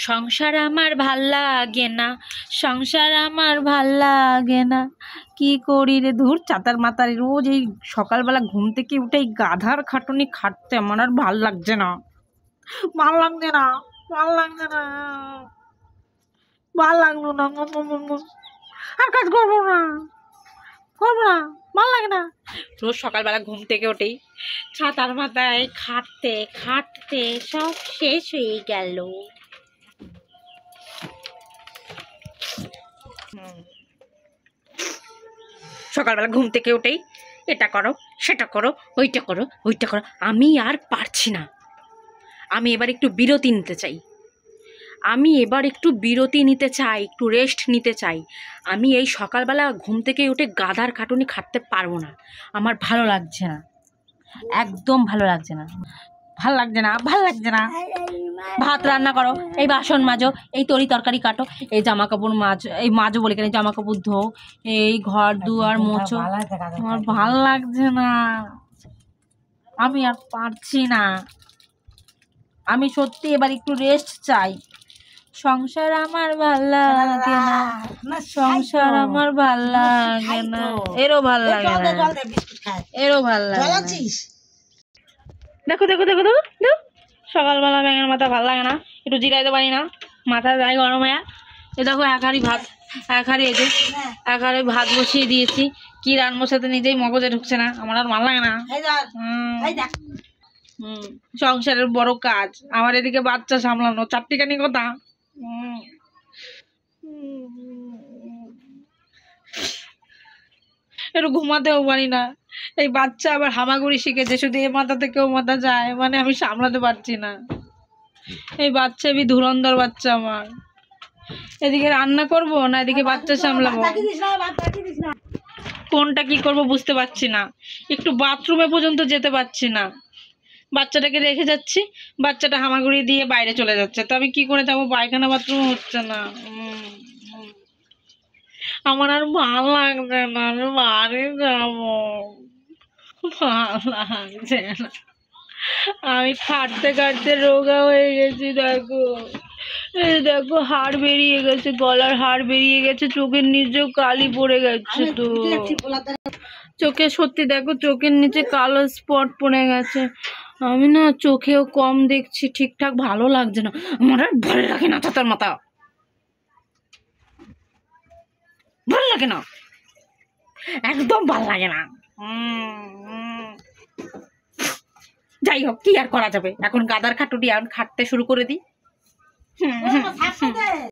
সংসার আমার ভাল লাগে না, সংসার আমার ভাল লাগে না, কি করি রে। ধুর চাতার মাতার রোজ এই সকালবেলা ঘুম থেকে উঠে এই গাধার খাটুনি খাটতে আমার আর ভাল লাগছে না, ভাল লাগছে না, ভাল লাগছে না, ভাল লাগলো না, আর কাজ করবো না, করবো না, ভাল লাগে না। রোজ সকালবেলা ঘুম থেকে উঠেই ছাতার মাথায় খাটতে খাটতে সব শেষ হয়ে গেল। সকালবেলা ঘুম থেকে উঠেই এটা করো, সেটা করো, ওইটা করো, ওইটা করো। আমি আর পারছি না, আমি এবার একটু বিরতি নিতে চাই, আমি এবার একটু বিরতি নিতে চাই, একটু রেস্ট নিতে চাই। আমি এই সকালবেলা ঘুম থেকে উঠে গাধার খাটুনি খাটতে পারবো না, আমার ভালো লাগছে না, একদম ভালো লাগছে না, ভাল লাগছে না, ভাল লাগছে না। ভাত রান্না করো, এই বাসন মাজো, এই তরি তরকারি কাটো, এই জামা কাপড় এই মাজো বলে কেন, জামা কাপড় ধো, এই ঘর দুয়ার মোছো, আমার ভাল লাগছে না, আমি আর পারছি না, আমি সত্যি এবার একটু রেস্ট চাই। সংসার আমার ভাল লাগে না, সংসার আমার ভাল লাগে না, এরও ভাল লাগে না, এরও ভাল লাগে না। দেখো দেখো দেখো দেখো, সকালবেলা ব্যাঙের মাথা ভাল লাগে না, একটু জিরাইতে পারি না, মাথা যায় গরম হয়ে। এ দেখো এক হাঁড়ি ভাত, এক হাঁড়ি এই যে এক হাঁড়ি ভাত বসিয়ে দিয়েছি, কি রান্নার সাথে নিজেই মগজে ঢুকছে না, আমার আর ভাল লাগে না। সংসারের বড় কাজ আমার, এদিকে বাচ্চা সামলানো, চারটিখানি কথা। একটু ঘুমাতেও পারি না, এই বাচ্চা আবার হামাগুড়ি শিখেছে, শুধু এ মাথা থেকে ও মাথা যায়, মানে আমি সামলাতে পারছি না। এই বাচ্চা বি ধুরন্ধর বাচ্চা আমার, এদিকে রান্না করব না এদিকে বাচ্চা সামলাবো, কোনটা কি করব বুঝতে পারছি না। একটু বাথরুমে পর্যন্ত যেতে পারছি না, বাচ্চাটাকে রেখে যাচ্ছি, বাচ্চাটা হামাগুড়ি দিয়ে বাইরে চলে যাচ্ছে, তো আমি কি করে যাবো, পায়খানা বাথরুম হচ্ছে না। আমার আর ভালো লাগছে না, আমি বাড়ি যাবো, ভালো লাগছে না, আমি খাটতে খাটতে রোগা হয়ে গেছি। দেখো এই দেখো হাড় বেরিয়ে গেছে, গলার হাড় বেরিয়ে গেছে, চোখের নিচেও কালি পড়ে গেছে, তো চোখে সত্যি দেখো চোখের নিচে কালো স্পট পড়ে গেছে, আমি না চোখেও কম দেখছি, ঠিকঠাক ভালো লাগছে না, আমার আর ভালো লাগে না, ছাতার মাথা ভালো লাগে না, একদম ভালো লাগে না। যাই হোক, কি আর করা যাবে, এখন গাদার খাটুনি এখন খাটতে শুরু করে দিই।